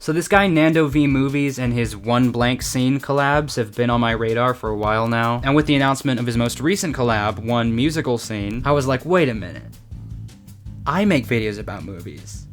So this guy Nando V Movies and his One Blank Scene collabs have been on my radar for a while now. And with the announcement of his most recent collab, One Musical Scene, I was like, wait a minute. I make videos about movies.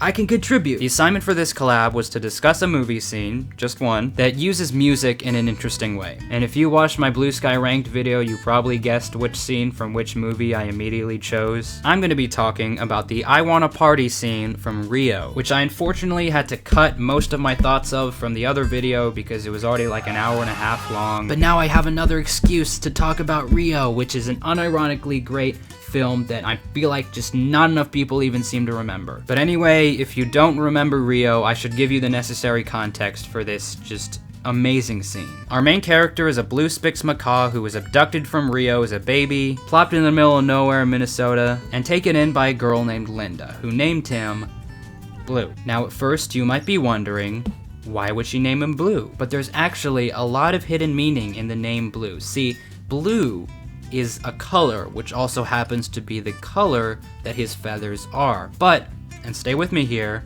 I can contribute. The assignment for this collab was to discuss a movie scene, just one, that uses music in an interesting way. And if you watched my Blue Sky Ranked video, you probably guessed which scene from which movie I immediately chose. I'm gonna be talking about the I Wanna Party scene from Rio, which I unfortunately had to cut most of my thoughts of from the other video because it was already like an hour and a half long. But now I have another excuse to talk about Rio, which is an unironically great film that I feel like just not enough people even seem to remember. But anyway, if you don't remember Rio, I should give you the necessary context for this just amazing scene. Our main character is a blue Spix macaw who was abducted from Rio as a baby, plopped in the middle of nowhere in Minnesota, and taken in by a girl named Linda, who named him Blue. Now at first you might be wondering, why would she name him Blue? But there's actually a lot of hidden meaning in the name Blue. See, blue is a color, which also happens to be the color that his feathers are. But, and stay with me here,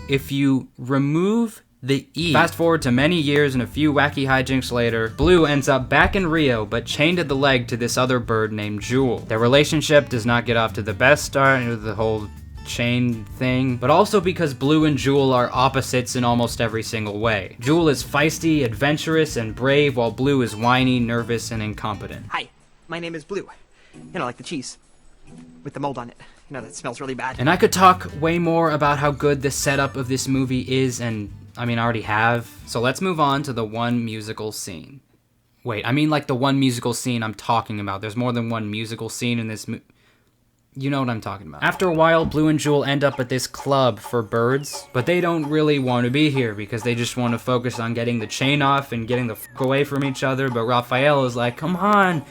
if you remove the E, fast forward to many years and a few wacky hijinks later, Blue ends up back in Rio, but chained at the leg to this other bird named Jewel. Their relationship does not get off to the best start with the whole chain thing, but also because Blue and Jewel are opposites in almost every single way. Jewel is feisty, adventurous, and brave, while Blue is whiny, nervous, and incompetent. Hi. My name is Blue. You know, like the cheese. With the mold on it. You know, that smells really bad. And I could talk way more about how good the setup of this movie is, and I mean, I already have. So let's move on to the one musical scene. Wait, I mean like the one musical scene I'm talking about. There's more than one musical scene in this movie. You know what I'm talking about. After a while, Blue and Jewel end up at this club for birds, but they don't really want to be here because they just want to focus on getting the chain off and getting the fuck away from each other. But Raphael is like, come on,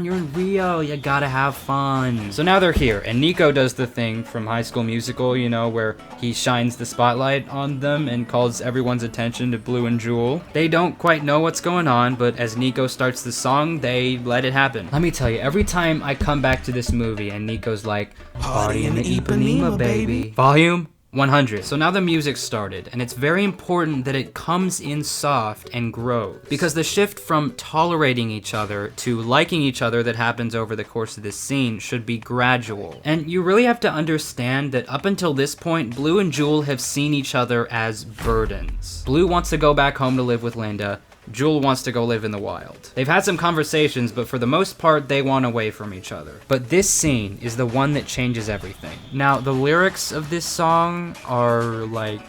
you're in Rio, you gotta have fun. So now they're here, and Nico does the thing from High School Musical, you know, where he shines the spotlight on them and calls everyone's attention to Blue and Jewel. They don't quite know what's going on, but as Nico starts the song, they let it happen. Let me tell you, every time I come back to this movie and Nico's like, party in the Ipanema, baby. Volume 100. So now the music started, and it's very important that it comes in soft and grows, because the shift from tolerating each other to liking each other that happens over the course of this scene should be gradual. And you really have to understand that up until this point, Blue and Jewel have seen each other as burdens. Blue wants to go back home to live with Linda. Jewel wants to go live in the wild. They've had some conversations, but for the most part, they want away from each other. But this scene is the one that changes everything. Now, the lyrics of this song are like,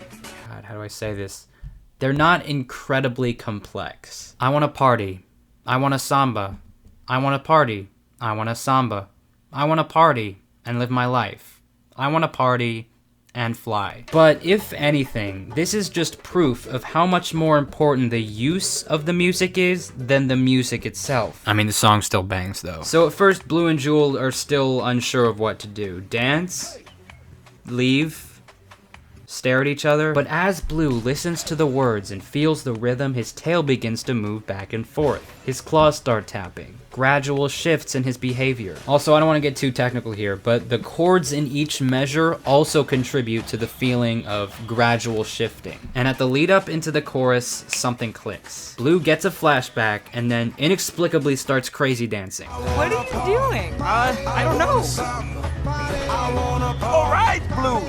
God, how do I say this? They're not incredibly complex. I want to party. I want to samba. I want to party. I want to samba. I want to party and live my life. I want to party and fly. But if anything, this is just proof of how much more important the use of the music is than the music itself. I mean, the song still bangs though. So at first, Blue and Jewel are still unsure of what to do. Dance? Leave? Stare at each other? But as Blue listens to the words and feels the rhythm, his tail begins to move back and forth. His claws start tapping. Gradual shifts in his behavior. Also, I don't want to get too technical here, but the chords in each measure also contribute to the feeling of gradual shifting. And at the lead up into the chorus, something clicks. Blue gets a flashback and then inexplicably starts crazy dancing. What are you doing? I don't know. All right, Blue.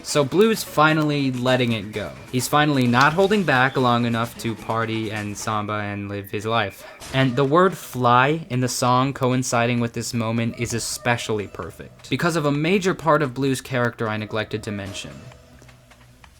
So Blue's finally letting it go. He's finally not holding back long enough to party and samba and live his life. And the word fly in the song coinciding with this moment is especially perfect, because of a major part of Blue's character I neglected to mention.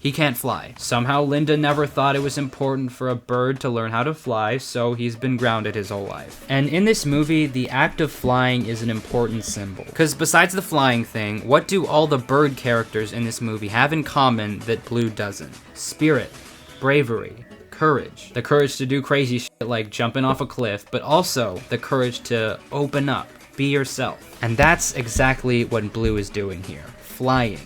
He can't fly. Somehow Linda never thought it was important for a bird to learn how to fly, so he's been grounded his whole life. And in this movie, the act of flying is an important symbol. Because besides the flying thing, what do all the bird characters in this movie have in common that Blue doesn't? Spirit, bravery, courage. The courage to do crazy shit like jumping off a cliff, but also the courage to open up, be yourself. And that's exactly what Blue is doing here, flying.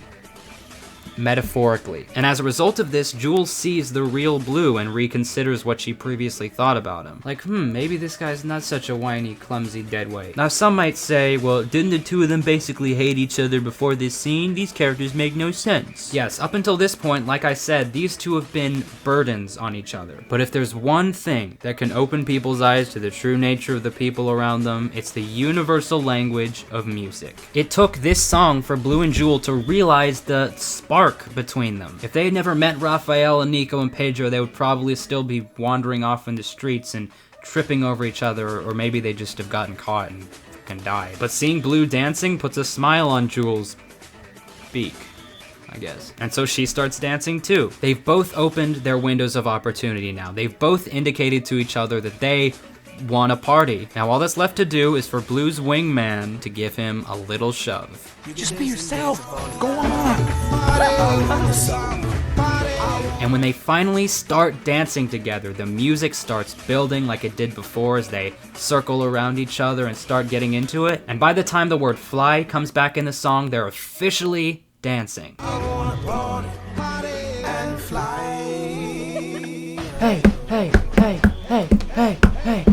metaphorically. And as a result of this, Jewel sees the real Blue and reconsiders what she previously thought about him. Like, maybe this guy's not such a whiny, clumsy deadweight. Now, some might say, well, didn't the two of them basically hate each other before this scene? These characters make no sense. Yes, up until this point, like I said, these two have been burdens on each other. But if there's one thing that can open people's eyes to the true nature of the people around them, it's the universal language of music. It took this song for Blue and Jewel to realize the spark between them. If they had never met Raphael and Nico and Pedro, they would probably still be wandering off in the streets and tripping over each other, or maybe they just have gotten caught and fucking died. But seeing Blue dancing puts a smile on Jewel's beak, I guess. And so she starts dancing too. They've both opened their windows of opportunity now. They've both indicated to each other that they want a party. Now all that's left to do is for Blue's wingman to give him a little shove. Just be yourself. Go on. And when they finally start dancing together, the music starts building like it did before as they circle around each other and start getting into it. And by the time the word fly comes back in the song, they're officially dancing. Hey, hey, hey, hey, hey, hey.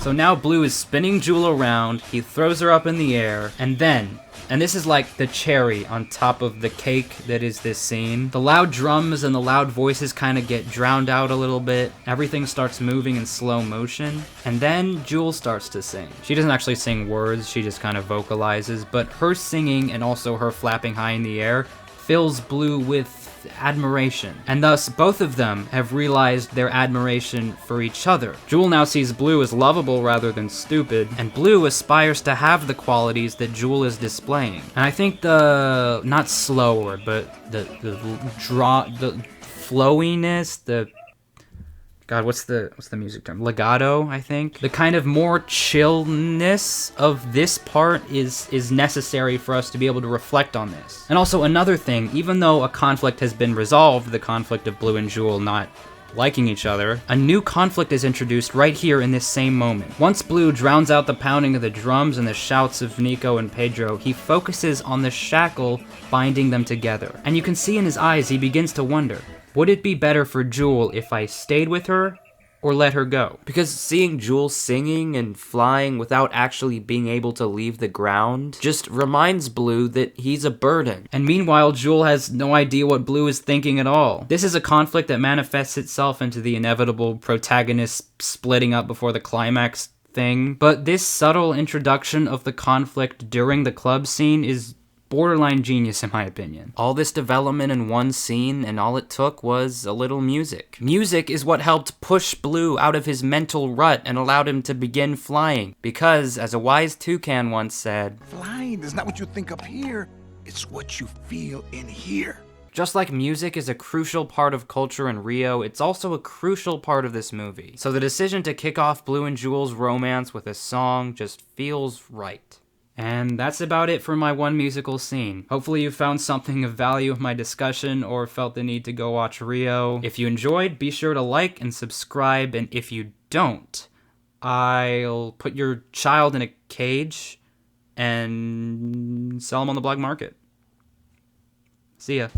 So now Blue is spinning Jewel around, he throws her up in the air, and then, and this is like the cherry on top of the cake that is this scene, the loud drums and the loud voices kind of get drowned out a little bit, everything starts moving in slow motion, and then Jewel starts to sing. She doesn't actually sing words, she just kind of vocalizes, but her singing and also her flapping high in the air fills Blue with admiration, and thus both of them have realized their admiration for each other. Jewel now sees Blue as lovable rather than stupid, and Blue aspires to have the qualities that Jewel is displaying. And I think the, not slower, but the flowiness, God, what's the music term? Legato, I think. The kind of more chillness of this part is necessary for us to be able to reflect on this. And also another thing, even though a conflict has been resolved, the conflict of Blue and Jewel not liking each other, a new conflict is introduced right here in this same moment. Once Blue drowns out the pounding of the drums and the shouts of Nico and Pedro, he focuses on the shackle binding them together. And you can see in his eyes he begins to wonder, would it be better for Jewel if I stayed with her or let her go? Because seeing Jewel singing and flying without actually being able to leave the ground just reminds Blue that he's a burden. And meanwhile, Jewel has no idea what Blue is thinking at all. This is a conflict that manifests itself into the inevitable protagonist splitting up before the climax thing. But this subtle introduction of the conflict during the club scene is borderline genius in my opinion. All this development in one scene, and all it took was a little music. Music is what helped push Blue out of his mental rut and allowed him to begin flying. Because, as a wise toucan once said, flying is not what you think up here, it's what you feel in here. Just like music is a crucial part of culture in Rio, it's also a crucial part of this movie. So the decision to kick off Blue and Jewel's romance with a song just feels right. And that's about it for my one musical scene. Hopefully you found something of value in my discussion or felt the need to go watch Rio. If you enjoyed, be sure to like and subscribe, and if you don't, I'll put your child in a cage and sell him on the black market. See ya.